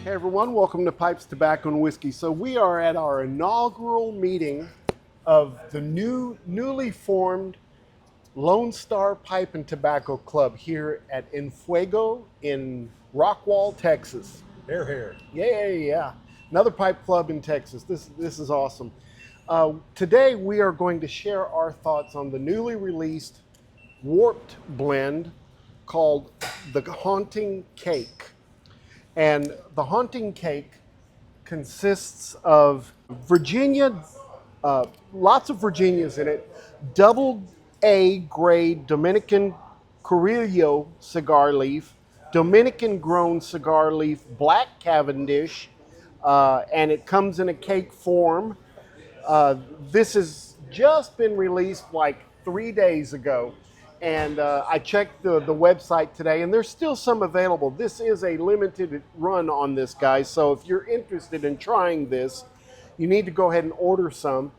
Hey everyone, welcome to Pipes, Tobacco, and Whiskey. So we are at our inaugural meeting of the newly formed LoneStar Pipe and Tobacco Club here at Enfuego in Rockwall, Texas. Here. Yeah. Another pipe club in Texas. This is awesome. Today we are going to share our thoughts on the newly released warped blend called the Haunting Cake. And the Haunting Cake consists of Virginia, lots of Virginias in it, double A grade Dominican Carrillo cigar leaf, Dominican grown cigar leaf, black Cavendish, and it comes in a cake form. This has just been released like 3 days ago. And I checked the website today, and there's still some available. This is a limited run on this, guys. So if you're interested in trying this, you need to go ahead and order some.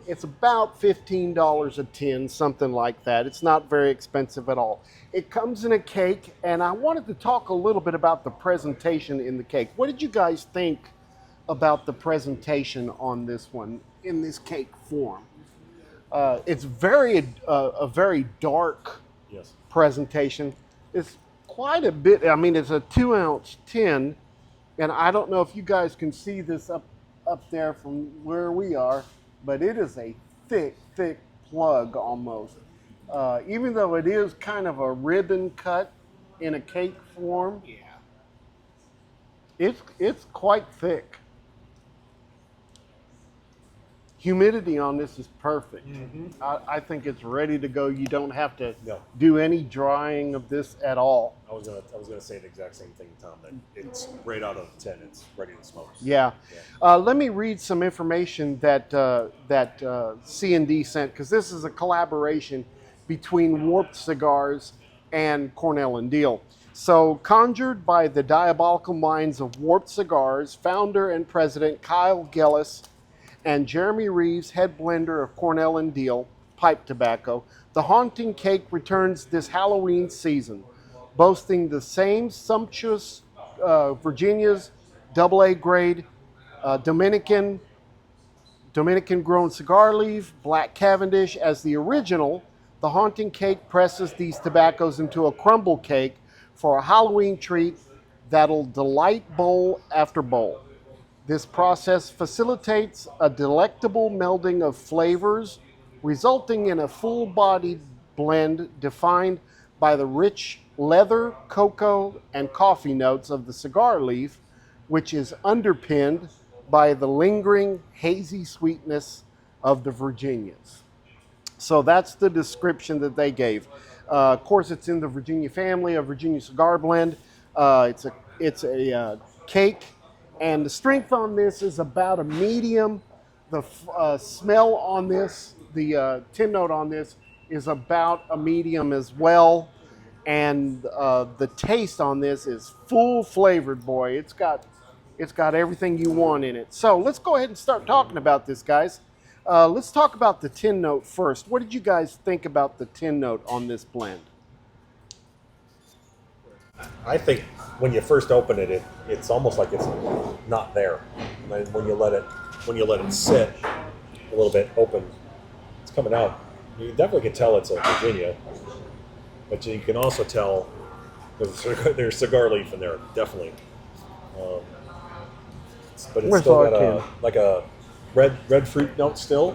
It's about $15 a tin, something like that. It's not very expensive at all. It comes in a cake, and I wanted to talk a little bit about the presentation in the cake. What did you guys think about the presentation on this one in this cake form? It's a very dark presentation. It's quite a bit. I mean, it's a 2-ounce tin, and I don't know if you guys can see this up there from where we are, but it is a thick plug almost. Even though it is kind of a ribbon cut in a cake form, it's quite thick. Humidity on this is perfect. I think it's ready to go. You don't have to do any drying of this at all. I was gonna say the exact same thing, Tom. That it's right out of the tin. It's ready to smoke. Yeah. Let me read some information that C&D sent, because this is a collaboration between Warped Cigars and Cornell and Deal. So, conjured by the diabolical minds of Warped Cigars, founder and president Kyle Gillis and Jeremy Reeves, head blender of Cornell and Deal Pipe Tobacco, the Haunting Cake returns this Halloween season, boasting the same sumptuous Virginia's AA grade Dominican grown cigar leaf, black Cavendish as the original. The Haunting Cake presses these tobaccos into a crumble cake for a Halloween treat that'll delight bowl after bowl. This process facilitates a delectable melding of flavors, resulting in a full-bodied blend defined by the rich leather, cocoa, and coffee notes of the cigar leaf, which is underpinned by the lingering hazy sweetness of the Virginias. So that's the description that they gave. Of course, it's in the Virginia family, a Virginia cigar blend. It's a cake. And the strength on this is about a medium. The smell on this, the tin note on this, is about a medium as well. And the taste on this is full flavored, boy. It's got everything you want in it. So let's go ahead and start talking about this, guys. Let's talk about the tin note first. What did you guys think about the tin note on this blend? I think when you first open it, it's almost like it's not there. And when you let it sit a little bit open, it's coming out. You definitely can tell it's a Virginia, but you can also tell there's cigar leaf in there, definitely. But it's still got a red fruit note still.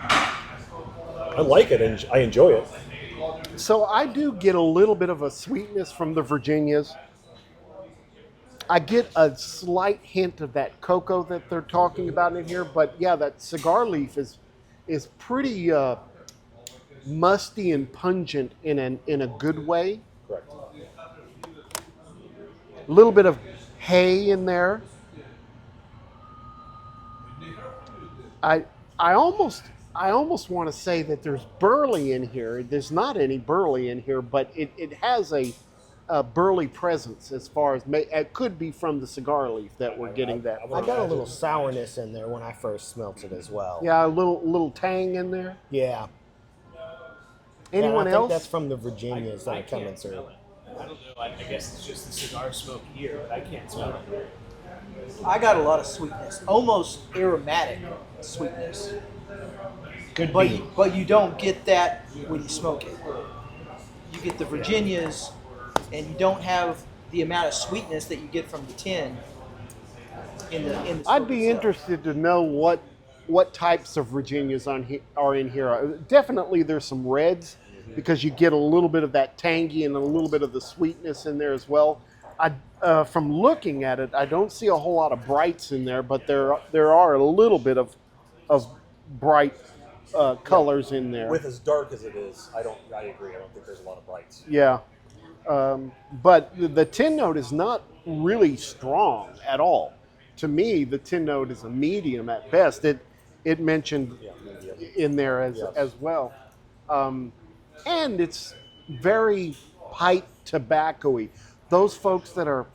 I like it and I enjoy it. So I do get a little bit of a sweetness from the Virginias. I get a slight hint of that cocoa that they're talking about in here, but yeah, that cigar leaf is pretty musty and pungent in a good way. Correct. A little bit of hay in there. I almost want to say that there's burley in here. There's not any burley in here, but it has a burley presence as far as it could be from the cigar leaf that we're getting that. I got a little sourness in there when I first smelt it as well. Yeah, a little tang in there. Yeah. Anyone I else? think that's from the Virginias that are coming through. I don't know. I guess it's just the cigar smoke here, but I can't smell it. I got a lot of sweetness, almost aromatic sweetness. Could But be. you don't get that when you smoke it. You get the Virginias, and you don't have the amount of sweetness that you get from the tin in the smoke I'd be itself. interested to know what types of Virginias are in here. Definitely, there's some reds because you get a little bit of that tangy and a little bit of the sweetness in there as well. From looking at it, I don't see a whole lot of brights in there, but there are a little bit of bright colors in there. With as dark as it is, I agree. I don't think there's a lot of brights. Yeah, but the tin note is not really strong at all. To me, the tin note is a medium at best. It mentioned Yeah, medium. in there as well, and it's very pipe tobacco-y. Those folks that are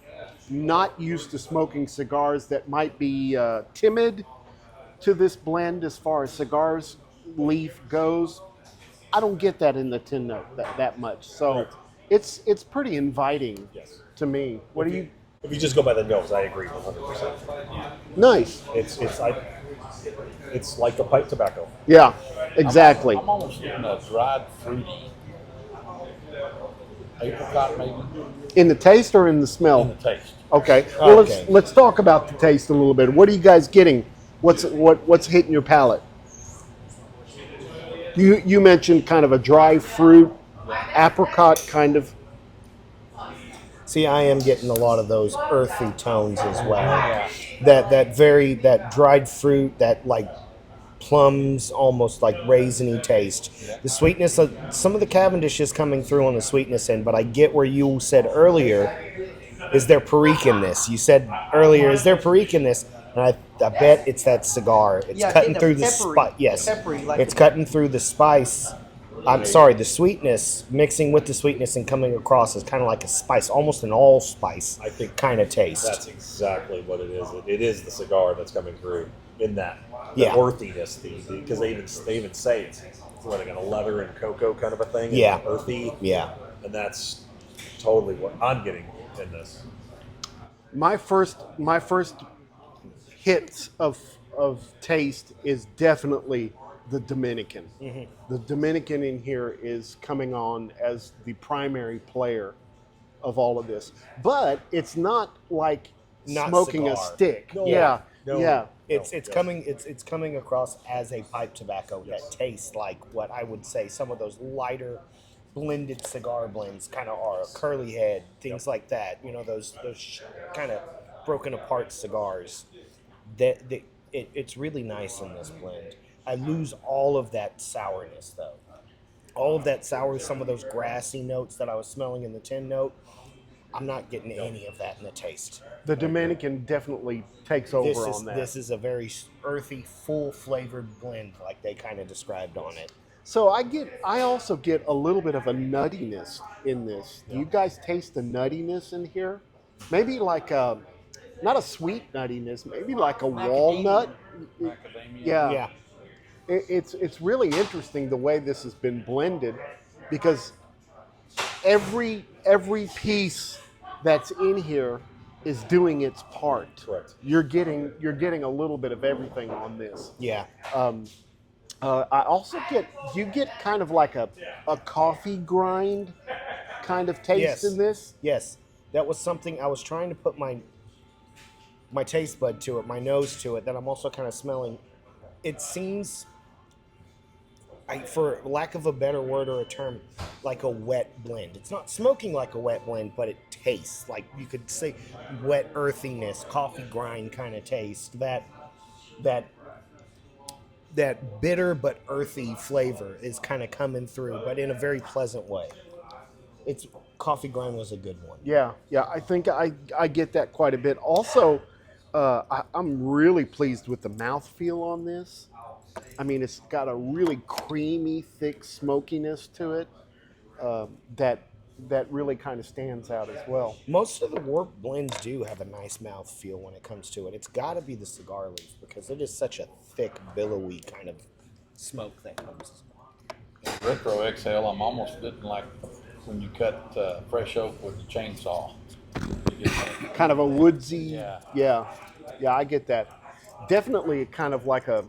not used to smoking cigars that might be timid to this blend as far as cigars leaf goes, I don't get that in the tin note that much. So Correct. it's pretty inviting Yes. to me. What do you? If you just go by the nose, I agree 100%. Nice. It's like a pipe tobacco. Yeah, exactly. I'm almost getting a dried fruity apricot maybe In the taste or in the in smell? the taste. Okay. Well, Okay. let's talk about the taste a little bit. What are you guys getting? What's hitting your palate? You mentioned kind of a dry fruit, apricot kind of. See, I am getting a lot of those earthy tones as well. That dried fruit, that like plums, almost like raisiny taste. The sweetness of some of the Cavendish is coming through on the sweetness end, but I get where you said earlier, is there perique in this? You said earlier, is there perique in this? And I bet it's that cigar. It's Yeah, cutting getting a through the peppery- spice. Yes, peppery, like it's a- cutting through the spice. I'm sorry, the sweetness mixing with the sweetness and coming across as kind of like a spice, almost an allspice I think kind of taste. That's exactly what it is. It is the cigar that's coming through in that the Yeah. earthiness, because they even say it's like a leather and cocoa kind of a thing. Yeah. and earthy. Yeah. And that's totally what I'm getting in this. My first hits of taste is definitely the Dominican. The Dominican in here is coming on as the primary player of all of this, but it's not like Not smoking a cigar. stick. No. Yeah, No. yeah. It's yeah. coming across as a pipe tobacco Yes. that tastes like what I would say some of those lighter blended cigar blends kind of are. Curly head, things like that. You know, those kind of broken apart cigars. It's really nice in this blend. I lose all of that sourness though. All of that sour, some of those grassy notes that I was smelling in the tin note. I'm not getting any of that in the taste. The Dominican definitely takes over on that. This is a very earthy, full flavored blend, like they kind of described on it. So I also get a little bit of a nuttiness in this. Do you guys taste the nuttiness in here? Maybe like a, not a sweet nuttiness, maybe like a walnut. Yeah. Yeah, It's really interesting the way this has been blended, because every piece that's in here is doing its part. Correct. You're getting a little bit of everything on this. yeah. I also do you get kind of like a coffee grind kind of taste Yes. in this? Yes, that was something I was trying to put my taste bud to it, my nose to it. That I'm also kind of smelling. It seems, for lack of a better word or a term, like a wet blend. It's not smoking like a wet blend, but it tastes like, you could say, wet earthiness, coffee grind kind of taste. That bitter but earthy flavor is kind of coming through, but in a very pleasant way. It's coffee grind was a good one. Yeah. I think I get that quite a bit. Also, I'm really pleased with the mouthfeel on this. I mean, it's got a really creamy, thick smokiness to it that really kind of stands out as well. Most of the warp blends do have a nice mouth feel when it comes to it. It's got to be the cigar leaf because it is such a thick, billowy kind of smoke that comes. Retro exhale, I'm almost getting like when you cut fresh oak with a chainsaw. You get that. Kind of a woodsy. Yeah. Yeah, I get that. Definitely kind of like a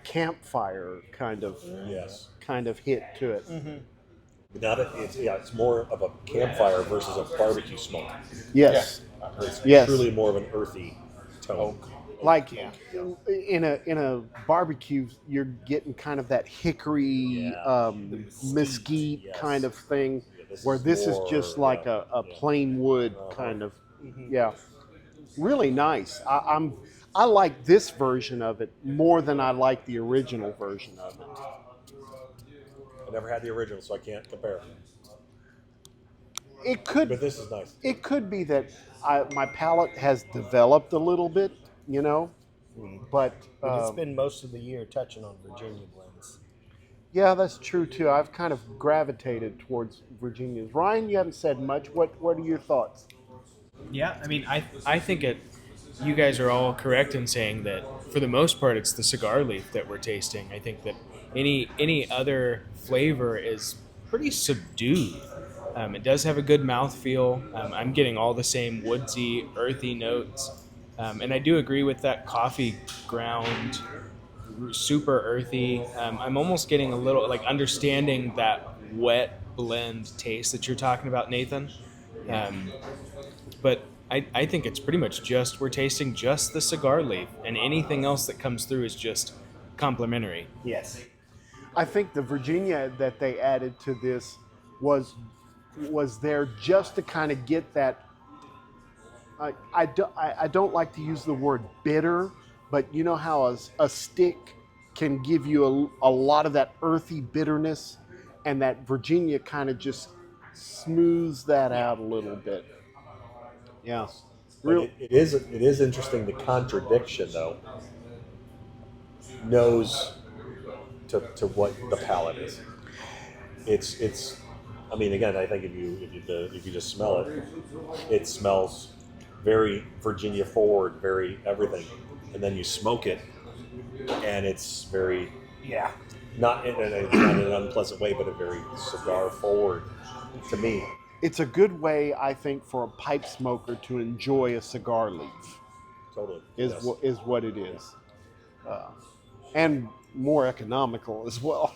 campfire Yes. kind of hit to it. But not it's more of a campfire versus a barbecue smoke. Yes. Yeah, I agree. It's Yes. truly more of an earthy tone. Oak. Like in a barbecue, you're getting kind of that hickory, Yeah. mesquite Yes. kind of thing, Yeah, where this is more, just like a plain wood kind of. Yeah, really nice. I like this version of it more than I like the original version of it. I never had the original, so I can't compare. It could But this is nice. it could be that my palate has developed a little bit, you know, but But it's been most of the year touching on Virginia blends. yeah, that's true too. I've kind of gravitated towards Virginia's. Ryan, you haven't said much. What are your thoughts? Yeah, I mean, I think you guys are all correct in saying that for the most part it's the cigar leaf that we're tasting. I think that any other flavor is pretty subdued. It does have a good mouthfeel. I'm getting all the same woodsy, earthy notes, and I do agree with that coffee ground, super earthy. I'm almost getting a little like understanding that wet blend taste that you're talking about, Nathan. But I think it's pretty much just we're tasting just the cigar leaf, and anything else that comes through is just complimentary. Yes. I think the Virginia that they added to this was there just to kind of get that. I don't like to use the word bitter, but you know how a stick can give you a lot of that earthy bitterness, and that Virginia kind of just smooths that out a little bit. Yeah. But it is interesting. The contradiction, though, knows to what the palate is. It's. I mean, again, I think if you just smell it, it smells very Virginia forward, very everything, and then you smoke it, and it's very Yeah. not in an unpleasant way, but a very cigar forward to me. It's a good way, I think, for a pipe smoker to enjoy a cigar leaf. Totally. Is Yes. is what it is, and more economical as well.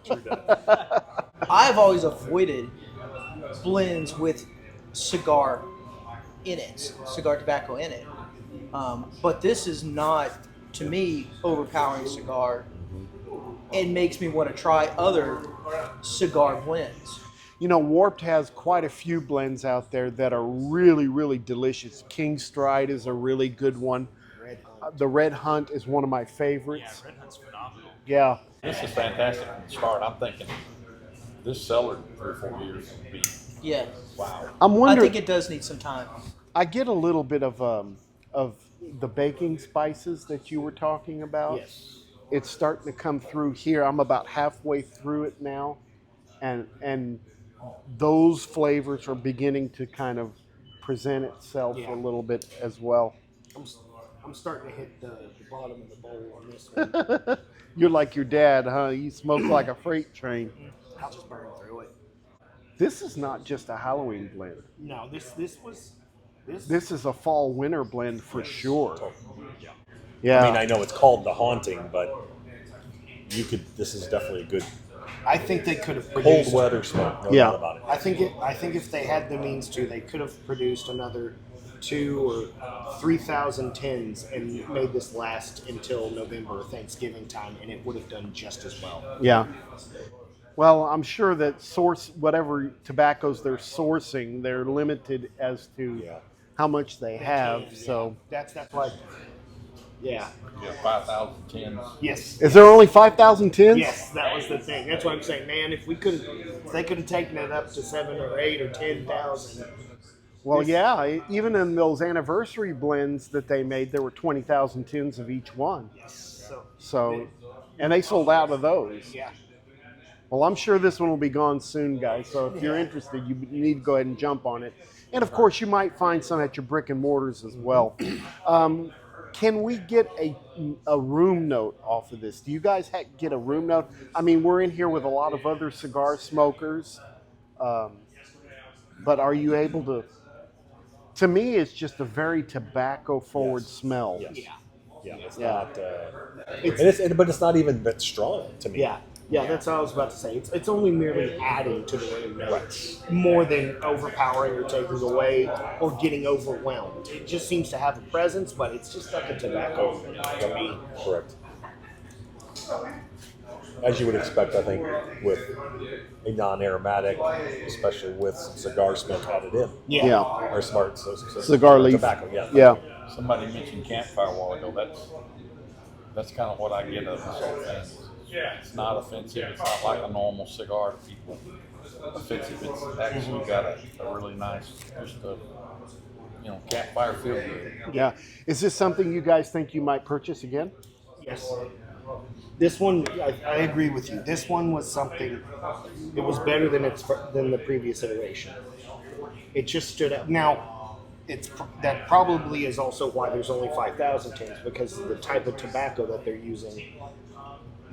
True that. I've always avoided blends with cigar in it, cigar tobacco in it. But this is not, to me, overpowering cigar. It makes me want to try other cigar blends. You know, Warped has quite a few blends out there that are really, really delicious. King Stride is a really good one. The Red Hunt is one of my favorites. Red Hunt's phenomenal. Yeah. This is fantastic from the start. I'm thinking this cellar 3 or 4 years would be Yeah. wow. I'm I wondering. think it does need some time. I get a little bit of the baking spices that you were talking about. Yes. It's starting to come through here. I'm about halfway through it now, and those flavors are beginning to kind of present itself Yeah. a little bit as well. I'm starting to hit the bottom of the bowl on this one. You're like your dad, huh? You smoke like a freight train. I'll just burn through it. This is not just a Halloween blend. No, this was This is a fall winter blend for sure. Yeah. Yeah. I mean, I know it's called The Haunting, but this is definitely a good I think they could have cold produced weather smoke. No Yeah. doubt about it. I think if they had the means to, they could have produced another 2,000 or 3,000 tins and made this last until November or Thanksgiving time, and it would have done just as well. Yeah. Well, I'm sure that whatever tobaccos they're sourcing, they're limited as to Yeah. how much they have. And, So, that's why. Yeah. Yeah, 5,000 tins. Yes. is there only 5,000 tins? Yes, that was the thing. That's why I'm saying, man, if they could have taken it up to 7 or 8 or 10,000. Well, yeah. Even in those anniversary blends that they made, there were 20,000 tins of each one. Yes. So, and they sold out of those. Yeah. Well, I'm sure this one will be gone soon, guys. So if you're interested, you need to go ahead and jump on it. And of course, you might find some at your brick and mortars as well. Can we get a room note off of this? Do you guys get a room note? I mean, we're in here with a lot of other cigar smokers, um, but are you able to? To me, it's just a very tobacco-forward Yes. smell. Yes. Yeah. Yeah, it's Yeah. not. It's But it's not even that strong to me. yeah. Yeah, that's what I was about to say. It's only merely adding to the room note, more than overpowering or taking away or getting overwhelmed. It just seems to have a presence, but it's just like a tobacco to me. Correct. As you would expect, I think, with a non-aromatic, especially with some cigar smoke added in, Yeah. or Cigar leaf. tobacco. Yeah. Yeah. Somebody mentioned campfire a while ago. That's kind of what I get of this whole thing. It's not offensive. It's not like a normal cigar to people. Offensive. It's actually got a really nice, just campfire feel good. Yeah. Is this something you guys think you might purchase again? Yes. This one, I agree with you. This one was something. It was better than the previous iteration. It just stood out. Now, that probably is also why there's only 5,000 tins, because of the type of tobacco that they're using.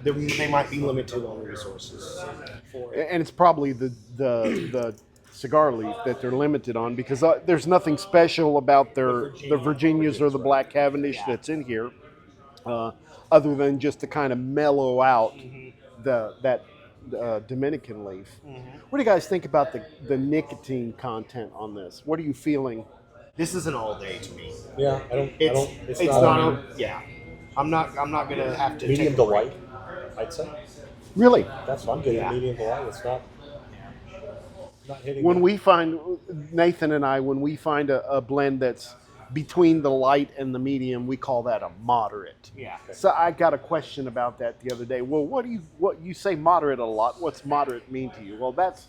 They might be limited on resources for it. And it's probably the cigar leaf that they're limited on, because there's nothing special about the Virginias or the Black Cavendish that's in here, other than just to kind of mellow out that Dominican leaf. What do you guys think about the nicotine content on this? What are you feeling? This is an all day to me. Yeah, It's not. Yeah, I'm not gonna have to medium take to a break. light. I'd say Really? that's what I'm getting. Yeah. Medium to light. It's not hitting. When we find, Nathan and I, when we find a blend that's between the light and the medium, we call that a moderate. Yeah. So I got a question about that the other day. Well, what you say moderate a lot? What's moderate mean to you? Well, that's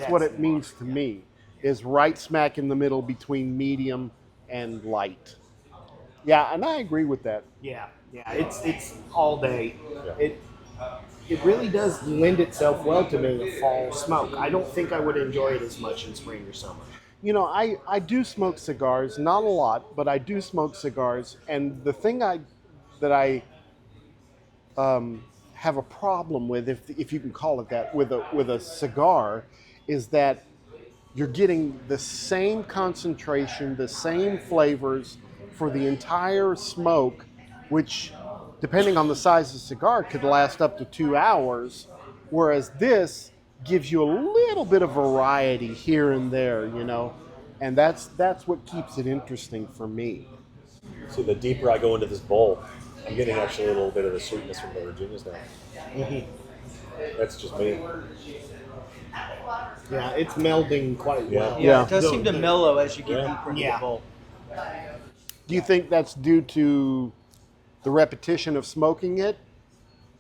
what it means to me. Is right smack in the middle between medium and light. Yeah, and I agree with that. Yeah. It's all day. Yeah. It really does lend itself well to being a fall smoke. I don't think I would enjoy it as much in spring or summer. You know, I do smoke cigars, not a lot, but I do smoke cigars. And the thing that I have a problem with, if you can call it that, with a cigar, is that you're getting the same concentration, the same flavors for the entire smoke, which, depending on the size of the cigar, could last up to 2 hours. Whereas this gives you a little bit of variety here and there, and that's what keeps it interesting for me. So the deeper I go into this bowl, I'm getting actually a little bit of the sweetness from the Virginias now. That's just me. Yeah, it's melding quite well. Yeah. It does seem to mellow as you get Yeah. deeper into Yeah. the bowl. Do you think that's due to the repetition of smoking it,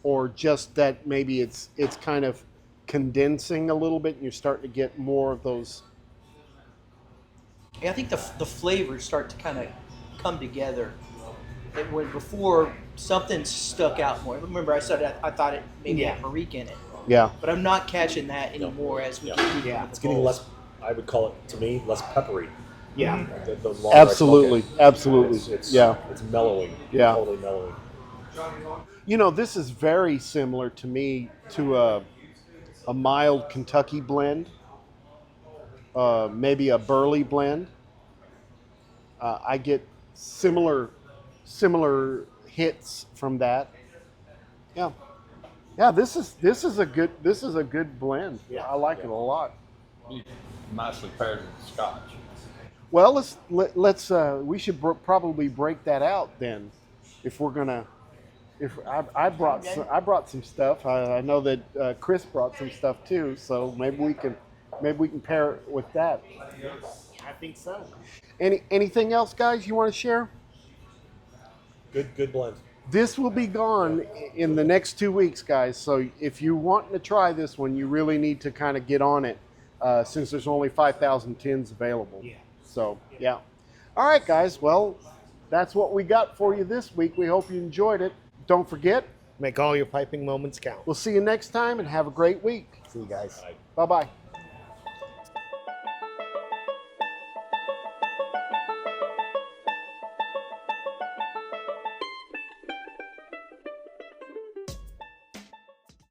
or just that maybe it's kind of condensing a little bit and you're starting to get more of those? Yeah, I think the flavors start to kind of come together. When before something stuck out more. Remember, I said I thought it maybe had Perique in it, Yeah. but I'm not catching that anymore as we Yeah. get deeper Yeah. into It's the getting bowl. less. I would call it, to me, less peppery. Yeah. The longer I smoke Absolutely. it, Absolutely. It's Yeah. It's mellowing. Yeah. Totally mellowing. This is very similar to me to a mild Kentucky blend, maybe a Burley blend. I get similar hits from that. Yeah. Yeah, this is a good blend. Yeah. I like it a lot. Nicely paired with scotch. Well, let's we should probably break that out then, if we're gonna. If I brought some stuff. I know that Chris brought some stuff too. So maybe we can pair it with that. I think so. Anything else, guys? You want to share? Good blend. This will be gone in the next 2 weeks, guys. So if you want to try this one, you really need to kind of get on it, since there's only 5,000 tins available. Yeah. So, yeah. All right, guys. Well, that's what we got for you this week. We hope you enjoyed it. Don't forget, Make all your piping moments count. we'll see you next time, and have a great week. See you guys. Bye-bye.